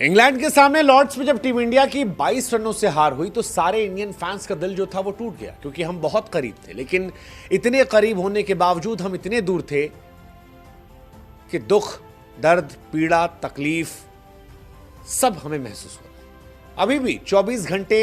England के सामने Lord's में जब टीम इंडिया की 22 रनों से हार हुई तो सारे इंडियन फैंस का दिल जो था वो टूट गया, क्योंकि हम बहुत करीब थे। लेकिन इतने करीब होने के बावजूद हम इतने दूर थे कि दुख, दर्द, पीड़ा, तकलीफ सब हमें महसूस हो रहा है। अभी भी 24 घंटे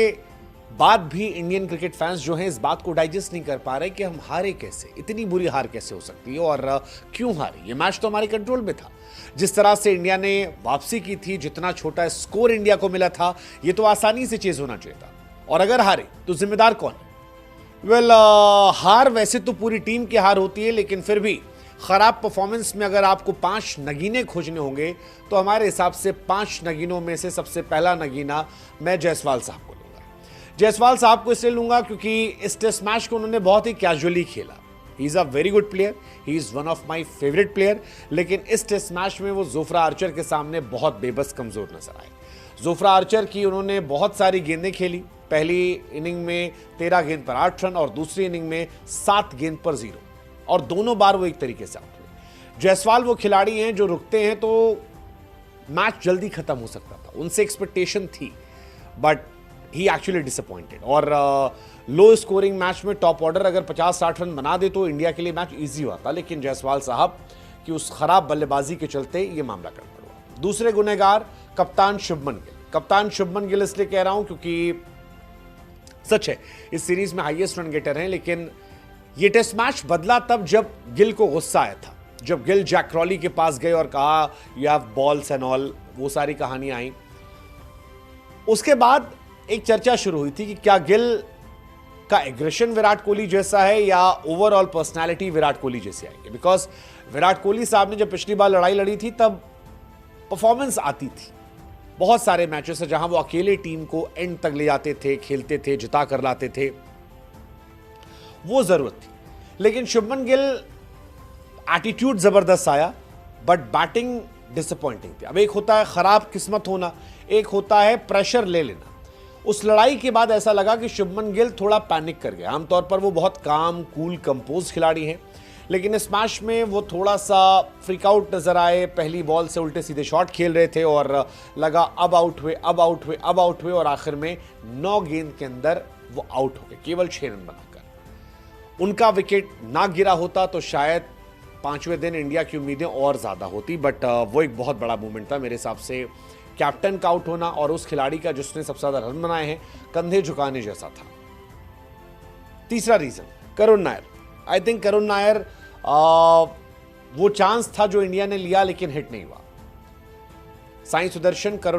बाद भी इंडियन क्रिकेट फैंस जो हैं इस बात को डाइजेस्ट नहीं कर पा रहे कि हम हारे कैसे, इतनी बुरी हार कैसे हो सकती है और क्यों हारे। ये मैच तो हमारे कंट्रोल में था। जिस तरह से इंडिया ने वापसी की थी, जितना छोटा स्कोर इंडिया को मिला था, ये तो आसानी से चेज होना चाहिए था। और अगर हारे तो जिम्मेदार कौन है? वेल, हार वैसे तो पूरी टीम की हार होती है, लेकिन फिर भी खराब परफॉर्मेंस में अगर आपको 5 नगीने खोजने होंगे तो हमारे हिसाब से 5 नगीनों में से सबसे पहला नगीना मैं जायसवाल साहब को लूंगा। जायसवाल साहब को इसलिए लूंगा क्योंकि इस टेस्ट मैच को उन्होंने बहुत ही कैजुअली खेला। He is a very good player, he is one of my favourite player. लेकिन इस टेस्ट मैच में वो जोफ्रा आर्चर के सामने बहुत बेबस कमज़ोर नजर आए। जोफ्रा आर्चर की उन्होंने बहुत सारी गेंदें खेली। पहली इनिंग में 13 गेंद पर 8 रन और दूसरी इनिंग में 7 गेंद पर 0, और दोनों बार वो एक तरीके से आउट हुए। जायसवाल वो खिलाड़ी हैं जो रुकते हैं तो मैच जल्दी खत्म हो सकता था, उनसे एक्सपेक्टेशन थी, बट ही एक्चुअली डिसअपॉइंटेड। और लो स्कोरिंग मैच में टॉप ऑर्डर अगर 50-60 रन बना दे तो इंडिया के लिए मैच ईजी होता, लेकिन जायसवाल साहब की उस खराब बल्लेबाजी के चलते ये मामला गड़बड़ हुआ। दूसरे गुनहगार कप्तान शुभमन गिल। कप्तान शुभमन गिल इसलिए कह रहा हूं क्योंकि सच है इस सीरीज में हाईएस्ट रन गेटर हैं, लेकिन ये टेस्ट मैच बदला तब जब गिल को गुस्सा आया था, जब गिल जैक क्रॉली के पास गए और कहा you have balls and all, वो सारी कहानियां आई। उसके बाद एक चर्चा शुरू हुई थी कि क्या गिल का एग्रेशन विराट कोहली जैसा है या ओवरऑल पर्सनालिटी विराट कोहली जैसी आएगी। बिकॉज विराट कोहली साहब ने जब पिछली बार लड़ाई लड़ी थी तब परफॉर्मेंस आती थी। बहुत सारे मैचेस है जहां वो अकेले टीम को एंड तक ले जाते थे, खेलते थे, जिता कर लाते थे, वो जरूरत थी। लेकिन शुभमन गिल एटीट्यूड जबरदस्त आया, बट बैटिंग डिसअपॉइंटिंग थी। अब एक होता है खराब किस्मत होना, एक होता है प्रेशर ले लेना। उस लड़ाई के बाद ऐसा लगा कि शुभमन गिल थोड़ा पैनिक कर गया। आमतौर पर वो बहुत काम, कूल, कंपोज खिलाड़ी हैं, लेकिन इस मैच में वो थोड़ा सा फ्रीक आउट नजर आए। पहली बॉल से उल्टे सीधे शॉट खेल रहे थे और लगा अब आउट हुए, अब आउट हुए, अब आउट हुए, और आखिर में 9 गेंद के अंदर वो आउट हो गए, केवल 6 रन बनाकर। उनका विकेट ना गिरा होता तो शायद 5वें दिन इंडिया की उम्मीदें और ज्यादा होती, बट वो एक बहुत बड़ा मूवमेंट था मेरे हिसाब से। कैप्टन का आउट होना और उस खिलाड़ी का जिसने सबसे ज्यादा रन बनाए हैं, कंधे झुकाने जैसा था। तीसरा reason Karun Nair. I think Karun Nair वो चांस था जो इंडिया ने लिया, लेकिन हिट नहीं हुआ। साई सुदर्शन, करुण